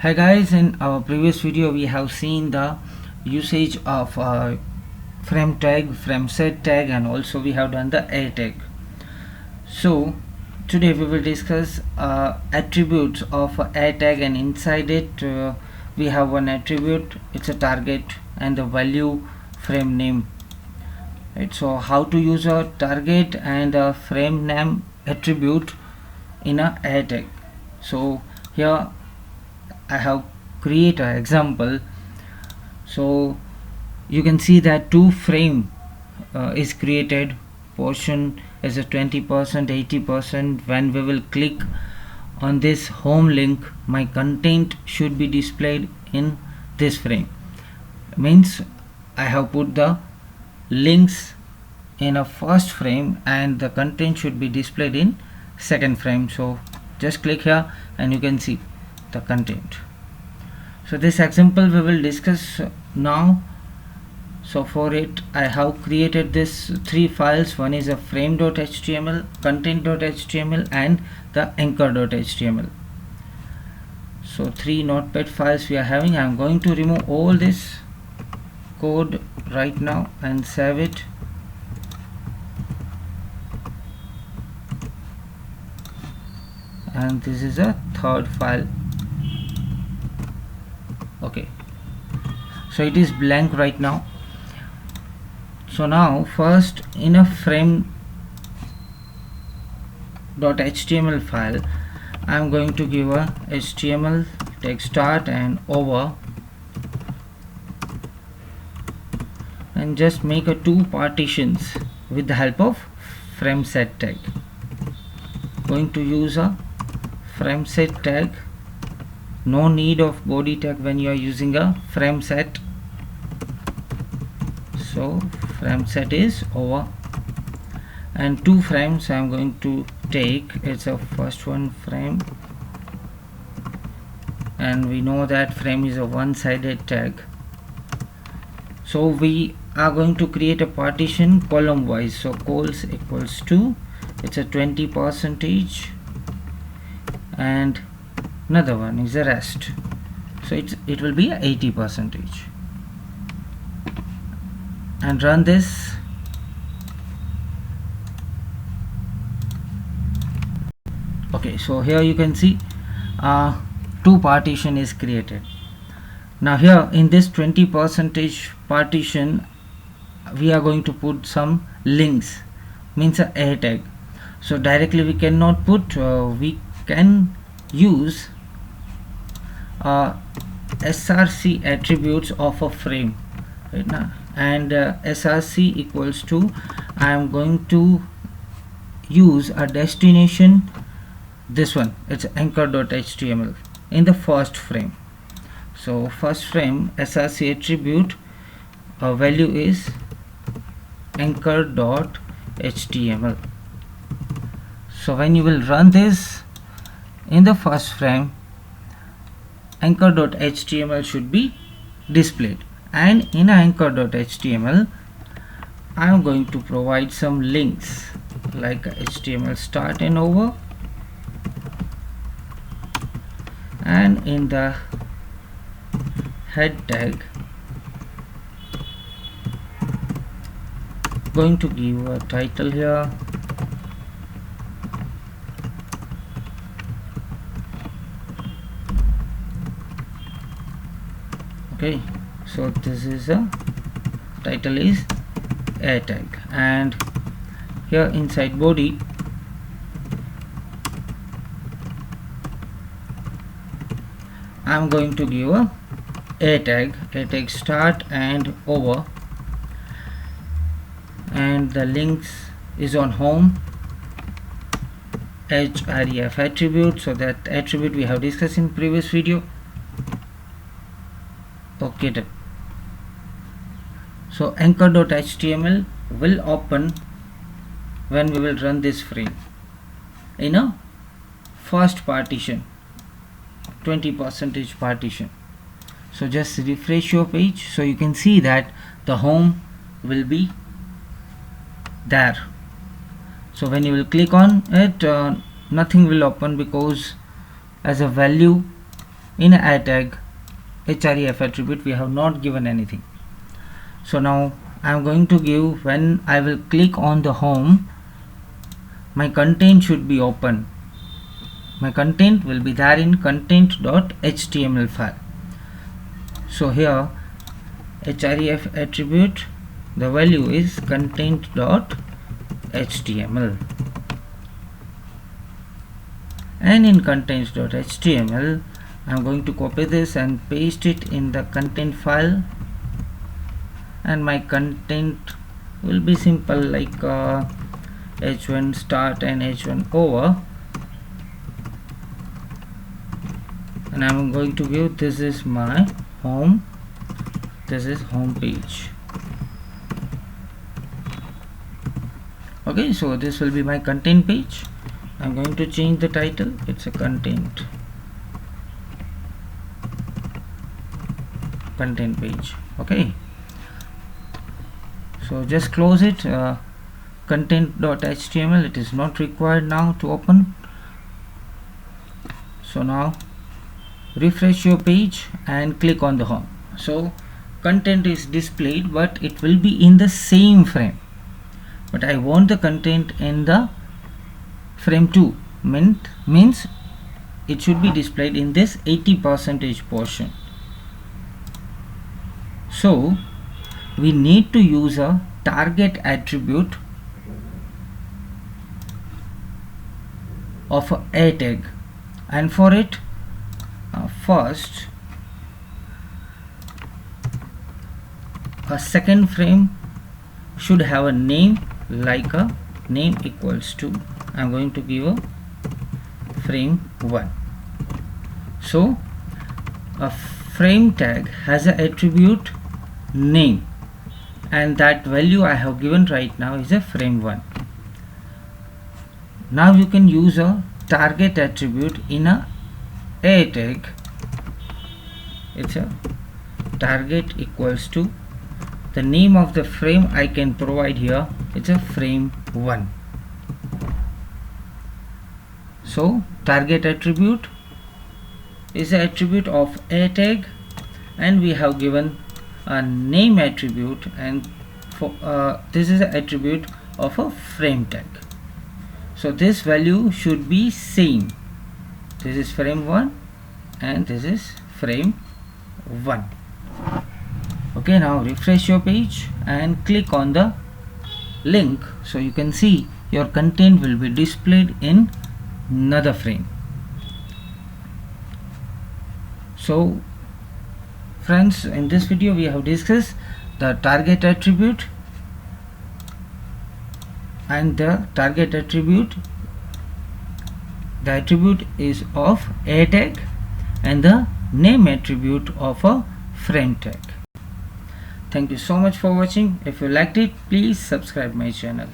Hi guys, in our previous video we have seen the usage of frame tag, frame set tag, and also we have done the a tag. So today we will discuss attributes of a tag, and inside it we have one attribute, it's a target, and the value frame name. Right, so how to use a target and a frame name attribute in a tag. So here I have created an example. So you can see that two frame is created. Portion is a 20%, 80%. When we will click on this home link, my content should be displayed in this frame. Means I have put the links in a first frame and the content should be displayed in second frame. So just click here and you can see the content. So this example we will discuss now. So for it I have created this three files. One is a frame.html, content.html, and the anchor.html. So three notepad files we are having. I am going to remove all this code right now and save it. And this is a third file. Okay, so it is blank right now. So now first in a frame.html file I am going to give a HTML tag start and over, and just make a two partitions with the help of frame set tag. Going to use a frame set tag. No need of body tag when you are using a frame set. So frame set is over, and two frames I am going to take. It's a first one frame, and we know that frame is a one-sided tag. So we are going to create a partition column wise. So cols equals to, it's a 20%, and another one is a rest, so it will be a 80%. And run this. Okay, so here you can see two partition is created. Now here in this 20% partition we are going to put some links, means a tag. So directly we cannot put, we can use src attributes of a frame right now, and src equals to, I am going to use a destination, this one, it's anchor.html in the first frame. So first frame src attribute value is anchor.html. so when you will run this in the first frame, anchor.html should be displayed, and in anchor.html I am going to provide some links like HTML start and over, and in the head tag going to give a title here. Okay, so this is a title is a tag, and here inside body I am going to give a tag start and over, and the links is on home href attribute. So that attribute we have discussed in previous video. Okay, done. So anchor.html will open when we will run this frame in a first partition, 20% partition. So just refresh your page, so you can see that the home will be there. So when you will click on it, nothing will open, because as a value in a tag href attribute we have not given anything. So now I am going to give, when I will click on the home, my content should be open. My content will be there in content.html file. So here href attribute, the value is content.html, and in contents.html I am going to copy this and paste it in the content file, and my content will be simple like h1 start and h1 over, and I am going to give, this is my home, this is home page. Okay, so this will be my content page. I'm going to change the title, it's a content page. Okay, so just close it. Content.html, it is not required now to open. So now refresh your page and click on the home. So content is displayed, but it will be in the same frame, but I want the content in the frame 2, means it should be displayed in this 80% portion. So we need to use a target attribute of a tag, and for it first a second frame should have a name, like a name equals to, I'm going to give a frame 1. So a frame tag has an attribute name, and that value I have given right now is a frame 1. Now you can use a target attribute in a tag. It's a target equals to the name of the frame I can provide here, it's a frame 1. So target attribute is an attribute of a tag, and we have given a name attribute, and for this is an attribute of a frame tag. So this value should be same. This is frame 1 and this is frame 1. Okay, now refresh your page and click on the link, so you can see your content will be displayed in another frame. So friends, in this video we have discussed the target attribute, and the target attribute, the attribute is of a tag, and the name attribute of a frame tag. Thank you so much for watching. If you liked it, please subscribe my channel.